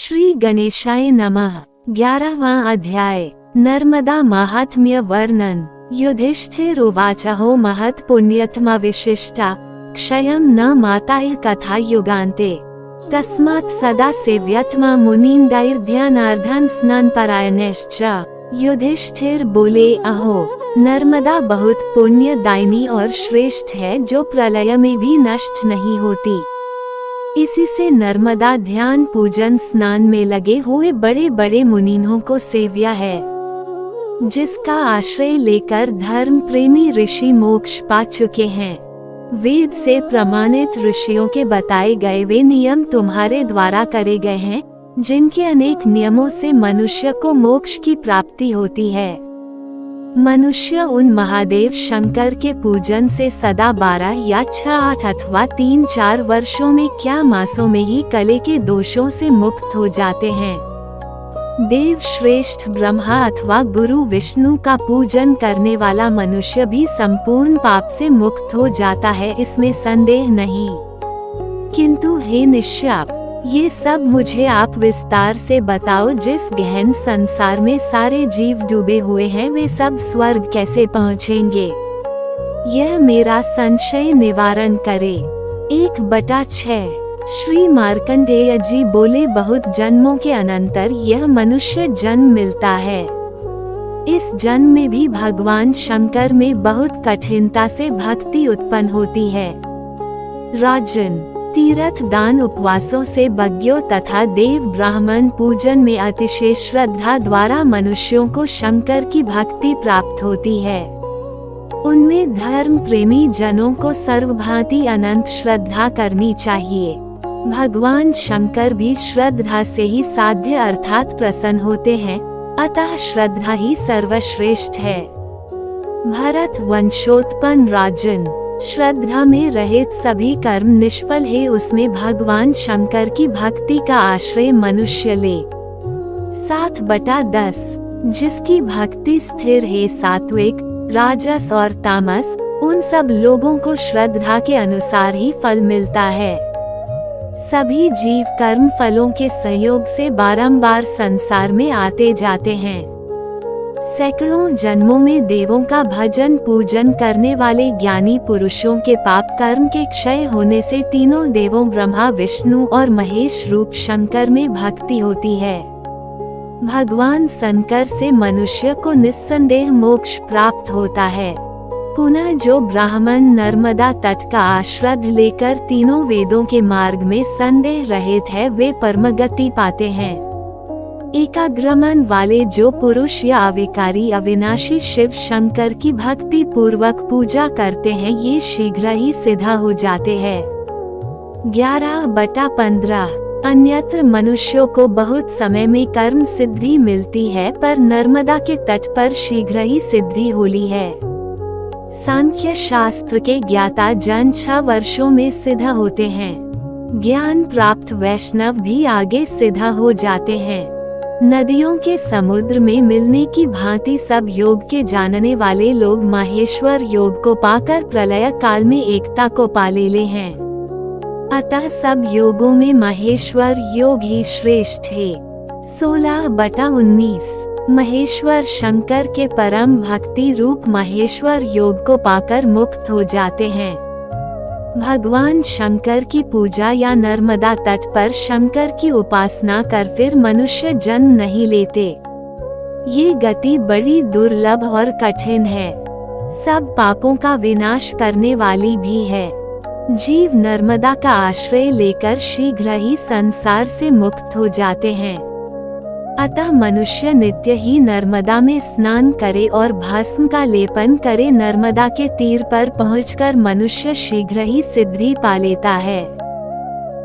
श्री गणेशाय नमः। 11वां अध्याय। नर्मदा माहात्म्य वर्णन। युधिष्ठिर उवाचहो महत् पुण्यतमा विशिष्टा क्षयं न माताय कथा युगान्ते तस्मात् सदा सेव्यतमा मुनीन्द्रैर्ध्यानार्धं स्नानपरायणैश्च। युधिष्ठिर बोले, अहो नर्मदा बहुत पुण्यदायिनी और श्रेष्ठ है, जो प्रलय में भी नष्ट नहीं होती। इसी से नर्मदा ध्यान पूजन स्नान में लगे हुए बड़े बड़े मुनीनों को सेव्या है, जिसका आश्रय लेकर धर्म प्रेमी ऋषि मोक्ष पा चुके हैं। वेद से प्रमाणित ऋषियों के बताए गए वे नियम तुम्हारे द्वारा करे गए हैं, जिनके अनेक नियमों से मनुष्य को मोक्ष की प्राप्ति होती है। मनुष्य उन महादेव शंकर के पूजन से सदा 12 या 6, 8 अथवा 3, 4 वर्षों में क्या मासों में ही कले के दोषों से मुक्त हो जाते हैं। देव श्रेष्ठ ब्रह्मा अथवा गुरु विष्णु का पूजन करने वाला मनुष्य भी संपूर्ण पाप से मुक्त हो जाता है, इसमें संदेह नहीं। किंतु हे निश्चाप, ये सब मुझे आप विस्तार से बताओ। जिस गहन संसार में सारे जीव डूबे हुए हैं, वे सब स्वर्ग कैसे पहुँचेंगे? यह मेरा संशय निवारण करे। 1/6। श्री मार्कंडेय जी बोले, बहुत जन्मों के अनंतर यह मनुष्य जन्म मिलता है। इस जन्म में भी भगवान शंकर में बहुत कठिनता से भक्ति उत्पन्न होती है। राजन, तीर्थ दान उपवासों से यज्ञों तथा देव ब्राह्मण पूजन में अतिशय श्रद्धा द्वारा मनुष्यों को शंकर की भक्ति प्राप्त होती है। उनमें धर्म प्रेमी जनों को सर्वभांति अनंत श्रद्धा करनी चाहिए। भगवान शंकर भी श्रद्धा से ही साध्य अर्थात प्रसन्न होते हैं, अतः श्रद्धा ही सर्वश्रेष्ठ है। भरत वंशोत्पन्न राजन, श्रद्धा में रहित सभी कर्म निष्फल है, उसमें भगवान शंकर की भक्ति का आश्रय मनुष्य ले। 7/10। जिसकी भक्ति स्थिर है सात्विक, राजस और तामस, उन सब लोगों को श्रद्धा के अनुसार ही फल मिलता है। सभी जीव कर्म फलों के संयोग से बारंबार संसार में आते जाते हैं। सैकड़ों जन्मों में देवों का भजन पूजन करने वाले ज्ञानी पुरुषों के पाप कर्म के क्षय होने से तीनों देवों ब्रह्मा विष्णु और महेश रूप शंकर में भक्ति होती है। भगवान शंकर से मनुष्य को निस्संदेह मोक्ष प्राप्त होता है। पुनः जो ब्राह्मण नर्मदा तट का आश्रय लेकर तीनों वेदों के मार्ग में संदेह रहित है, वे परमगति पाते हैं। एकाग्रमन वाले जो पुरुष या अविकारी अविनाशी शिव शंकर की भक्ति पूर्वक पूजा करते हैं, ये शीघ्र ही सिद्ध हो जाते हैं। 11/15। अन्यत्र मनुष्यों को बहुत समय में कर्म सिद्धि मिलती है, पर नर्मदा के तट पर शीघ्र ही सिद्धि होली है। सांख्य शास्त्र के ज्ञाता जन 6 वर्षों में सिद्ध होते हैं। ज्ञान प्राप्त वैष्णव भी आगे सिद्ध हो जाते हैं। नदियों के समुद्र में मिलने की भांति सब योग के जानने वाले लोग माहेश्वर योग को पाकर प्रलय काल में एकता को पा ले हैं। अतः सब योगों में माहेश्वर योग ही श्रेष्ठ है। 16/19। महेश्वर शंकर के परम भक्ति रूप माहेश्वर योग को पाकर मुक्त हो जाते हैं। भगवान शंकर की पूजा या नर्मदा तट पर शंकर की उपासना कर फिर मनुष्य जन्म नहीं लेते। ये गति बड़ी दुर्लभ और कठिन है, सब पापों का विनाश करने वाली भी है। जीव नर्मदा का आश्रय लेकर शीघ्र ही संसार से मुक्त हो जाते हैं। अतः मनुष्य नित्य ही नर्मदा में स्नान करे और भस्म का लेपन करे। नर्मदा के तीर पर पहुंचकर मनुष्य शीघ्र ही सिद्धि पा लेता है।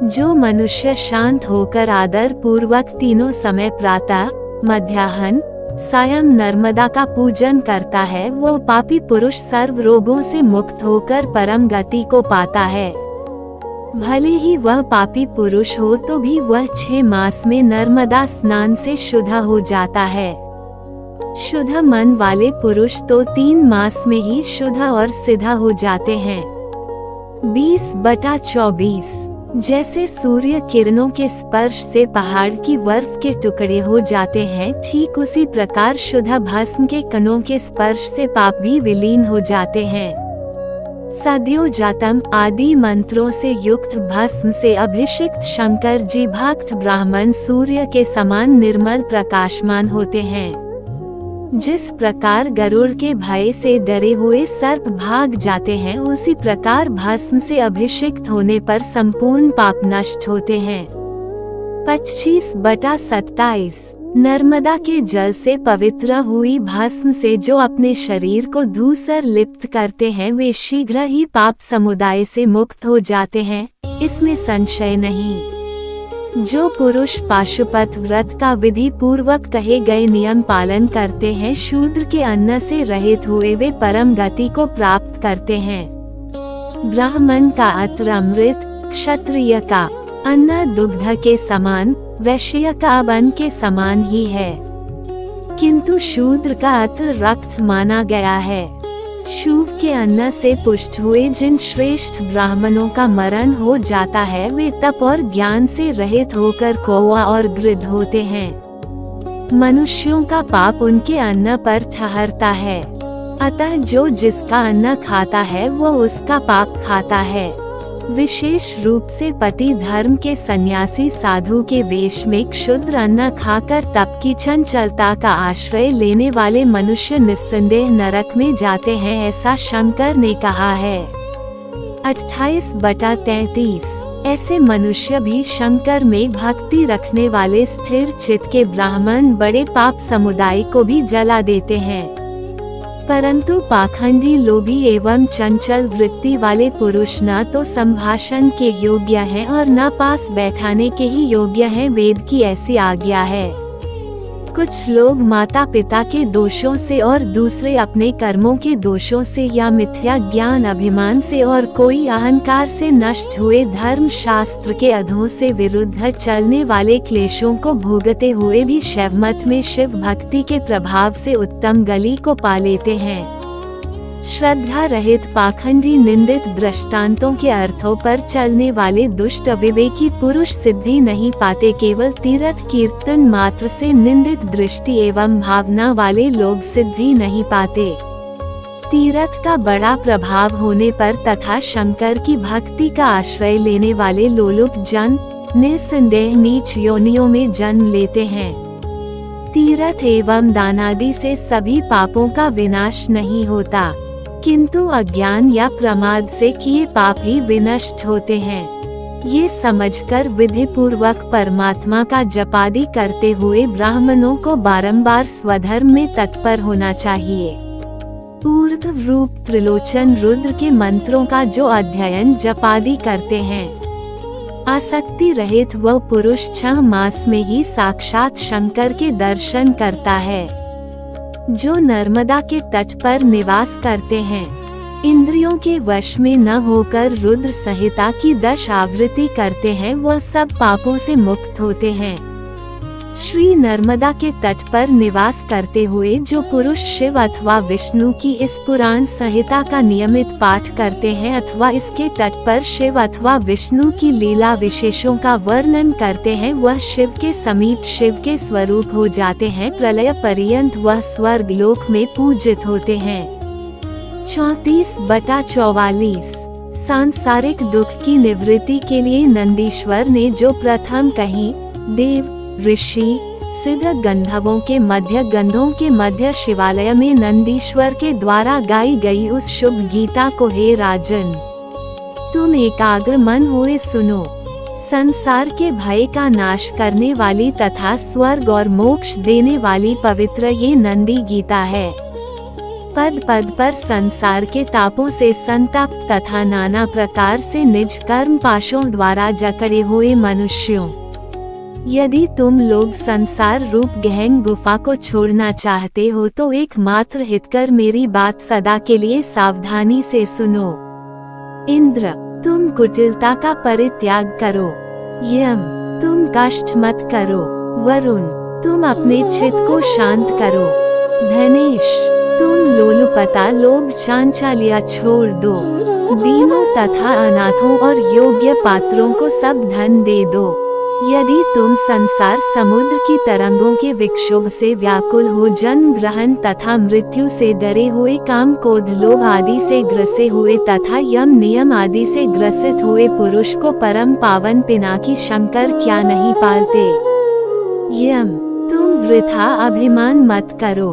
जो मनुष्य शांत होकर आदर पूर्वक तीनों समय प्रातः, मध्याह्न, सायं नर्मदा का पूजन करता है, वो पापी पुरुष सर्व रोगों से मुक्त होकर परम गति को पाता है। भले ही वह पापी पुरुष हो तो भी वह 6 मास में नर्मदा स्नान से शुद्ध हो जाता है। शुद्ध मन वाले पुरुष तो 3 मास में ही शुद्ध और सिद्ध हो जाते हैं। 20/24। जैसे सूर्य किरणों के स्पर्श से पहाड़ की बर्फ के टुकड़े हो जाते हैं, ठीक उसी प्रकार शुद्ध भस्म के कणों के स्पर्श से पाप भी विलीन हो जाते हैं। सद्यो जातम आदि मंत्रों से युक्त भस्म से अभिषिक्त शंकर जी भक्त ब्राह्मण सूर्य के समान निर्मल प्रकाशमान होते हैं। जिस प्रकार गरुड़ के भय से डरे हुए सर्प भाग जाते हैं, उसी प्रकार भस्म से अभिषिक्त होने पर संपूर्ण पाप नष्ट होते हैं। 25/27 नर्मदा के जल से पवित्र हुई भस्म से जो अपने शरीर को धूसर लिप्त करते हैं, वे शीघ्र ही पाप समुदाय से मुक्त हो जाते हैं, इसमें संशय नहीं। जो पुरुष पाशुपत व्रत का विधि पूर्वक कहे गए नियम पालन करते हैं, शूद्र के अन्न से रहित हुए वे परम गति को प्राप्त करते हैं। ब्राह्मण का अत्र अमृत, क्षत्रिय का अन्न दुग्ध के समान, वैश्य का अन्न के समान ही है, किंतु शूद्र का अत्र रक्त माना गया है। शूभ के अन्न से पुष्ट हुए जिन श्रेष्ठ ब्राह्मणों का मरण हो जाता है, वे तप और ज्ञान से रहित होकर कौवा और गिद्ध होते हैं। मनुष्यों का पाप उनके अन्न पर ठहरता है, अतः जो जिसका अन्न खाता है वो उसका पाप खाता है। विशेष रूप से पति धर्म के सन्यासी साधु के वेश में क्षुद्र अन्न खाकर तप की चंचलता का आश्रय लेने वाले मनुष्य निस्संदेह नरक में जाते हैं, ऐसा शंकर ने कहा है। 28/33 ऐसे मनुष्य भी शंकर में भक्ति रखने वाले स्थिर चित्त के ब्राह्मण बड़े पाप समुदाय को भी जला देते हैं। परंतु पाखंडी, लोभी एवं चंचल वृत्ति वाले पुरुष न तो संभाषण के योग्य हैं और न पास बैठाने के ही योग्य हैं, वेद की ऐसी आज्ञा है। कुछ लोग माता पिता के दोषों से और दूसरे अपने कर्मों के दोषों से या मिथ्या ज्ञान अभिमान से और कोई अहंकार से नष्ट हुए धर्म शास्त्र के अधों से विरुद्ध चलने वाले क्लेशों को भोगते हुए भी शैवमत में शिव भक्ति के प्रभाव से उत्तम गति को पा लेते हैं। श्रद्धा रहित पाखंडी निंदित दृष्टांतों के अर्थों पर चलने वाले दुष्ट अविवेकी पुरुष सिद्धि नहीं पाते, केवल तीर्थ कीर्तन मात्र से निंदित दृष्टि एवं भावना वाले लोग सिद्धि नहीं पाते। तीर्थ का बड़ा प्रभाव होने पर तथा शंकर की भक्ति का आश्रय लेने वाले लोलुप जन निस्संदेह नीच योनियों में जन्म लेते हैं। तीर्थ एवं दानादि से सभी पापों का विनाश नहीं होता, किंतु अज्ञान या प्रमाद से किए पाप ही विनष्ट होते हैं। ये समझकर विधि पूर्वक परमात्मा का जपादि करते हुए ब्राह्मणों को बारंबार स्वधर्म में तत्पर होना चाहिए। ऊर्ध्व रूप त्रिलोचन रुद्र के मंत्रों का जो अध्ययन जपादि करते हैं, आसक्ति रहित वह पुरुष 6 मास में ही साक्षात शंकर के दर्शन करता है। जो नर्मदा के तट पर निवास करते हैं, इंद्रियों के वश में न होकर रुद्र संहिता की 10 आवृत्ति करते हैं, वह सब पापों से मुक्त होते हैं। श्री नर्मदा के तट पर निवास करते हुए जो पुरुष शिव अथवा विष्णु की इस पुराण संहिता का नियमित पाठ करते हैं अथवा इसके तट पर शिव अथवा विष्णु की लीला विशेषों का वर्णन करते हैं, वह शिव के समीप शिव के स्वरूप हो जाते हैं। प्रलय पर्यंत वह स्वर्ग लोक में पूजित होते हैं। 34/44 सांसारिक दुख की निवृत्ति के लिए नंदीश्वर ने जो प्रथम कही, देव ऋषि सिद्ध गंधर्वों के मध्य गंधों के मध्य शिवालय में नंदीश्वर के द्वारा गाई गई उस शुभ गीता को हे राजन, तुम एकाग्र मन हुए सुनो। संसार के भय का नाश करने वाली तथा स्वर्ग और मोक्ष देने वाली पवित्र ये नंदी गीता है। पद पद पर संसार के तापों से संतप्त तथा नाना प्रकार से निज कर्म पाशों द्वारा जकड़े हुए मनुष्यों, यदि तुम लोग संसार रूप गहन गुफा को छोड़ना चाहते हो तो एकमात्र हितकर मेरी बात सदा के लिए सावधानी से सुनो। इंद्र, तुम कुटिलता का परित्याग करो। यम, तुम कष्ट मत करो। वरुण, तुम अपने चित्त को शांत करो। धनेश, तुम लोलुपता लोभ चांचल्य छोड़ दो। दीनों तथा अनाथों और योग्य पात्रों को सब धन दे दो। यदि तुम संसार समुद्र की तरंगों के विक्षोभ से व्याकुल हो, जन्म ग्रहण तथा मृत्यु से डरे हुए, काम क्रोध लोभ आदि से ग्रसे हुए तथा यम नियम आदि से ग्रसित हुए पुरुष को परम पावन पिनाकी शंकर क्या नहीं पालते। यम, तुम वृथा अभिमान मत करो।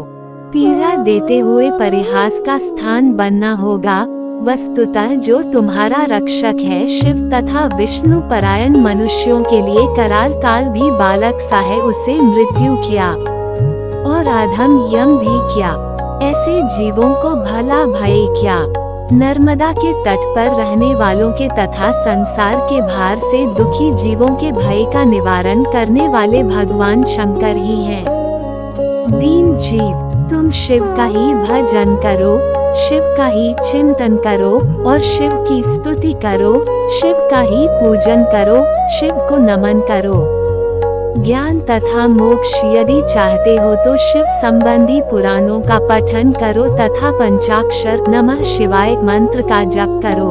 पीड़ा देते हुए परिहास का स्थान बनना होगा। वस्तुतः जो तुम्हारा रक्षक है शिव तथा विष्णु परायण मनुष्यों के लिए कराल काल भी बालक सा है, उसे मृत्यु क्या और अधम यम भी क्या, ऐसे जीवों को भला भय क्या। नर्मदा के तट पर रहने वालों के तथा संसार के भार से दुखी जीवों के भय का निवारण करने वाले भगवान शंकर ही हैं। दीन जीव, तुम शिव का ही भजन करो, शिव का ही चिंतन करो और शिव की स्तुति करो, शिव का ही पूजन करो, शिव को नमन करो। ज्ञान तथा मोक्ष यदि चाहते हो तो शिव संबंधी पुराणों का पठन करो तथा पंचाक्षर नमः शिवाय मंत्र का जप करो।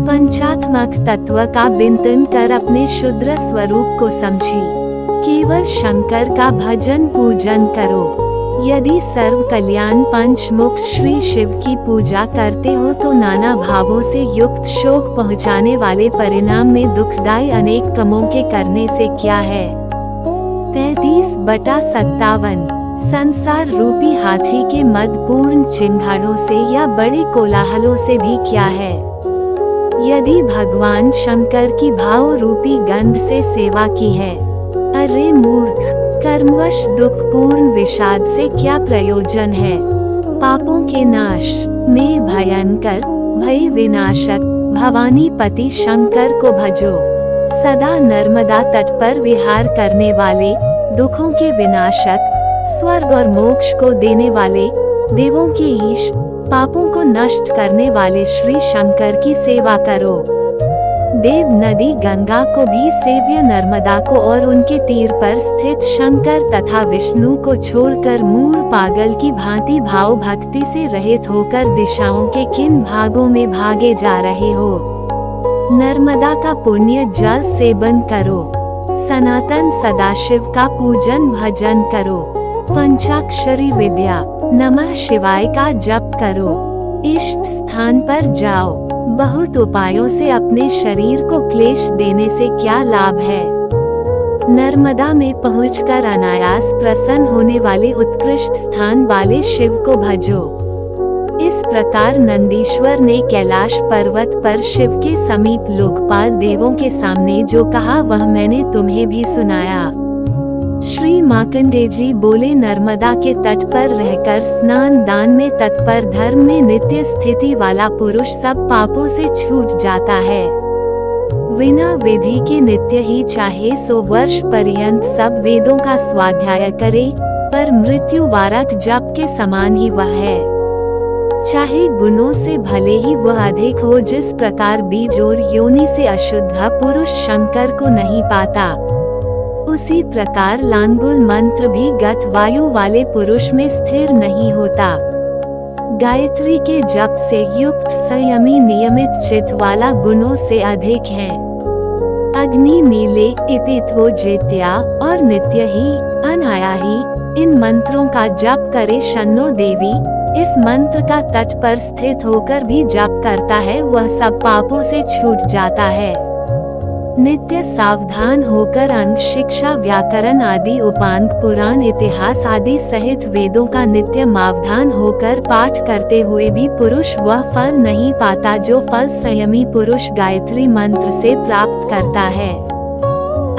पंचात्मक तत्व का चिंतन कर अपने शुद्र स्वरूप को समझी केवल शंकर का भजन पूजन करो। यदि सर्व कल्याण पंचमुख श्री शिव की पूजा करते हो तो नाना भावों से युक्त शोक पहुँचाने वाले परिणाम में दुखदायी अनेक कमों के करने से क्या है। 35/57 संसार रूपी हाथी के मदपूर्ण चिंगारों से या बड़े कोलाहलों से भी क्या है। यदि भगवान शंकर की भाव रूपी गंध से सेवा की है, अरे मूर्ख, कर्मवश दुखपूर्ण विषाद से क्या प्रयोजन है। पापों के नाश में भयंकर भय विनाशक भवानी पति शंकर को भजो। सदा नर्मदा तट पर विहार करने वाले, दुखों के विनाशक, स्वर्ग और मोक्ष को देने वाले, देवों के ईश, पापों को नष्ट करने वाले श्री शंकर की सेवा करो। देव नदी गंगा को भी सेव्य नर्मदा को और उनके तीर पर स्थित शंकर तथा विष्णु को छोड़कर मूढ़ पागल की भांति भाव भक्ति से रहित होकर दिशाओं के किन भागों में भागे जा रहे हो। नर्मदा का पुण्य जल सेवन करो, सनातन सदाशिव का पूजन भजन करो, पंचाक्षरी विद्या नमः शिवाय का जप करो। इष्ट स्थान पर जाओ। बहुत उपायों से अपने शरीर को क्लेश देने से क्या लाभ है। नर्मदा में पहुंचकर अनायास प्रसन्न होने वाले उत्कृष्ट स्थान वाले शिव को भजो। इस प्रकार नंदीश्वर ने कैलाश पर्वत पर शिव के समीप लोकपाल देवों के सामने जो कहा वह मैंने तुम्हें भी सुनाया। श्री मार्कंडेय जी बोले, नर्मदा के तट पर रहकर स्नान दान में तत्पर, धर्म में नित्य स्थिति वाला पुरुष सब पापों से छूट जाता है। बिना विधि के नित्य ही चाहे 100 वर्ष पर्यंत सब वेदों का स्वाध्याय करे, पर मृत्यु वारक जप के समान ही वह है। चाहे गुणों से भले ही वह अधिक हो, जिस प्रकार बीज और योनि से अशुद्ध पुरुष शंकर को नहीं पाता, उसी प्रकार लांगुल मंत्र भी गत वायु वाले पुरुष में स्थिर नहीं होता। गायत्री के जप से युक्त संयमी नियमित चित्त वाला गुणों से अधिक है। अग्नि नीले इपिथो जेत्या और नित्य ही अनाया ही इन मंत्रों का जप करे। शन्नो देवी इस मंत्र का तट पर स्थित होकर भी जप करता है, वह सब पापों से छूट जाता है। नित्य सावधान होकर अंग शिक्षा व्याकरण आदि उपांग पुराण इतिहास आदि सहित वेदों का नित्य मावधान होकर पाठ करते हुए भी पुरुष वह फल नहीं पाता जो फल संयमी पुरुष गायत्री मंत्र से प्राप्त करता है।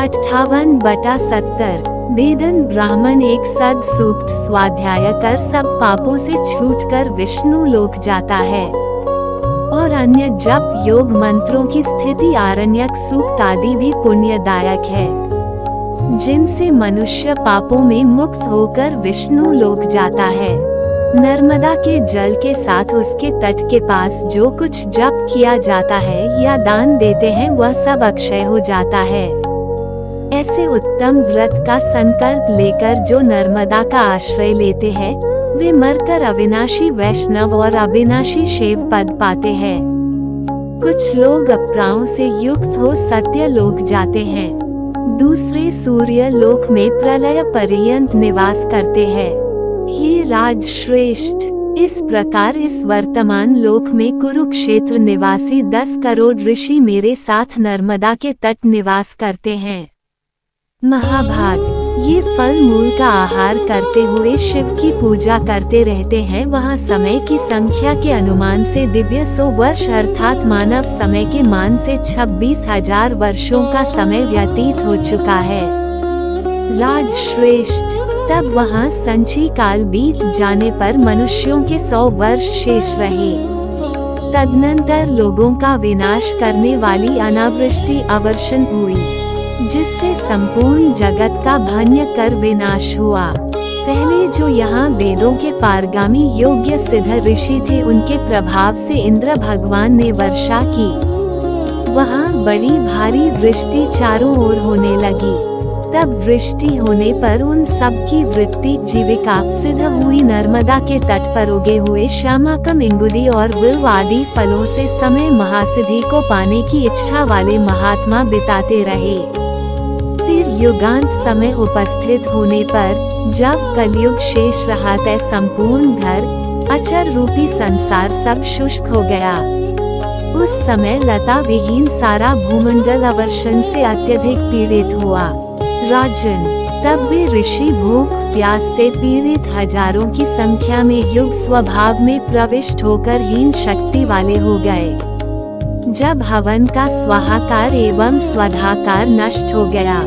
58/70 वेदन ब्राह्मण एक सद सूक्त स्वाध्याय कर सब पापों से छूटकर विष्णु लोक जाता है और अन्य जप योग मंत्रों की स्थिति आरण्यक सूक्त आदि भी पुण्यदायक है, जिनसे मनुष्य पापों में मुक्त होकर विष्णु लोक जाता है। नर्मदा के जल के साथ उसके तट के पास जो कुछ जप किया जाता है या दान देते हैं वह सब अक्षय हो जाता है। ऐसे उत्तम व्रत का संकल्प लेकर जो नर्मदा का आश्रय लेते हैं वे मरकर अविनाशी वैष्णव और अविनाशी शिव पद पाते हैं। कुछ लोग अपराओं से युक्त हो सत्य लोक जाते हैं, दूसरे सूर्य लोक में प्रलय पर्यंत निवास करते हैं। हे राज श्रेष्ठ, इस प्रकार इस वर्तमान लोक में कुरुक्षेत्र निवासी 10 करोड़ ऋषि मेरे साथ नर्मदा के तट निवास करते हैं। महाभाग, ये फल मूल का आहार करते हुए शिव की पूजा करते रहते हैं। वहाँ समय की संख्या के अनुमान से दिव्य 100 वर्ष अर्थात मानव समय के मान से 26,000 वर्षों का समय व्यतीत हो चुका है। राज श्रेष्ठ, तब वहाँ संचि काल बीत जाने पर मनुष्यों के 100 वर्ष शेष रहे। तदनंतर लोगों का विनाश करने वाली अनावृष्टि अवर्षण हुई, जिससे संपूर्ण जगत का भंग कर विनाश हुआ। पहले जो यहाँ वेदों के पारगामी योग्य सिद्ध ऋषि थे, उनके प्रभाव से इंद्र भगवान ने वर्षा की। वहाँ बड़ी भारी वृष्टि चारों ओर होने लगी। तब वृष्टि होने पर उन सब की वृत्ति जीविका सिद्ध हुई। नर्मदा के तट पर उगे हुए श्यामाकम, इंगुदी और बिल्व आदि फलों से समय महासिद्धि को पाने की इच्छा वाले महात्मा बिताते रहे। फिर युगांत समय उपस्थित होने पर जब कलयुग शेष रहा तय संपूर्ण घर अचर रूपी संसार सब शुष्क हो गया। उस समय लता विहीन सारा भूमंडल अवर्षण से अत्यधिक पीड़ित हुआ। राजन, तब वे ऋषि भूख प्यास से पीड़ित हजारों की संख्या में युग स्वभाव में प्रविष्ट होकर हीन शक्ति वाले हो गए। जब हवन का स्वाहाकार एवं स्वधाकार नष्ट हो गया,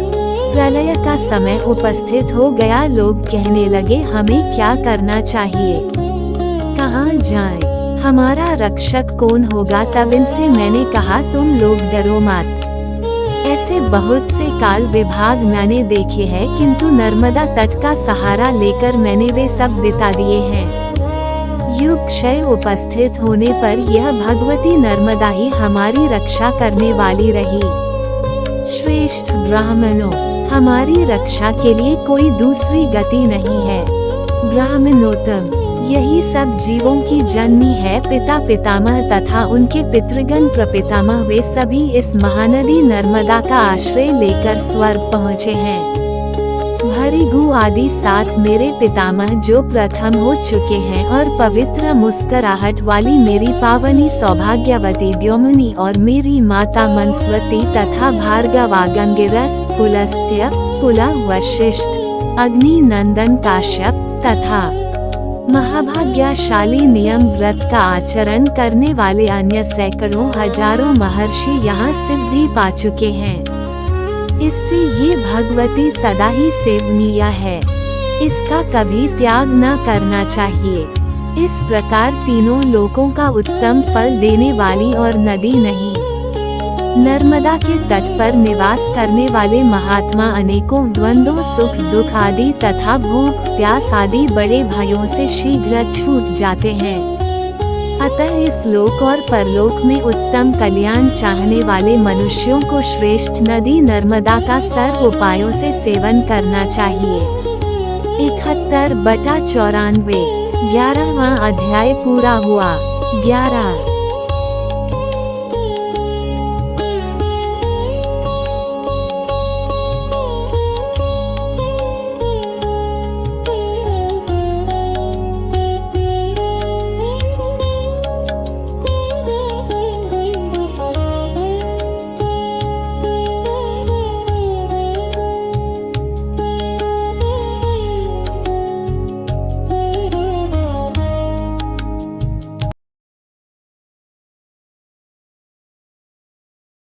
प्रलय का समय उपस्थित हो गया। लोग कहने लगे, हमें क्या करना चाहिए, कहाँ जाएं, हमारा रक्षक कौन होगा। तब इनसे मैंने कहा, तुम लोग डरो मत। ऐसे बहुत से काल विभाग मैंने देखे हैं, किंतु नर्मदा तट का सहारा लेकर मैंने वे सब बिता दिए हैं। युग क्षय उपस्थित होने पर यह भगवती नर्मदा ही हमारी रक्षा करने वाली रही। श्रेष्ठ ब्राह्मणों, हमारी रक्षा के लिए कोई दूसरी गति नहीं है। ब्राह्मणोत्तम, यही सब जीवों की जननी है। पिता पितामह तथा उनके पितृगण प्रपितामह वे सभी इस महानदी नर्मदा का आश्रय लेकर स्वर्ग पहुँचे हैं। भृगु आदि 7 मेरे पितामह जो प्रथम हो चुके हैं, और पवित्र मुस्कुराहट वाली मेरी पावनी सौभाग्यवती द्योमनी और मेरी माता मनस्वती तथा भार्गवा गंगिरस पुलस्त्य पुला वशिष्ठ अग्नि नंदन काश्यप तथा महाभाग्यशाली नियम व्रत का आचरण करने वाले अन्य सैकड़ों हजारों महर्षि यहाँ सिद्धि पा चुके हैं। इससे ये भगवती सदा ही सेवनीय है, इसका कभी त्याग न करना चाहिए। इस प्रकार तीनों लोकों का उत्तम फल देने वाली और नदी नहीं, नर्मदा के तट पर निवास करने वाले महात्मा अनेकों द्वंद्वों सुख दुख आदि तथा भूख प्यास आदि बड़े भयों से शीघ्र छूट जाते हैं। अतः इस लोक और परलोक में उत्तम कल्याण चाहने वाले मनुष्यों को श्रेष्ठ नदी नर्मदा का सर्व उपायों से सेवन करना चाहिए। 71/94 11वां अध्याय पूरा हुआ। 11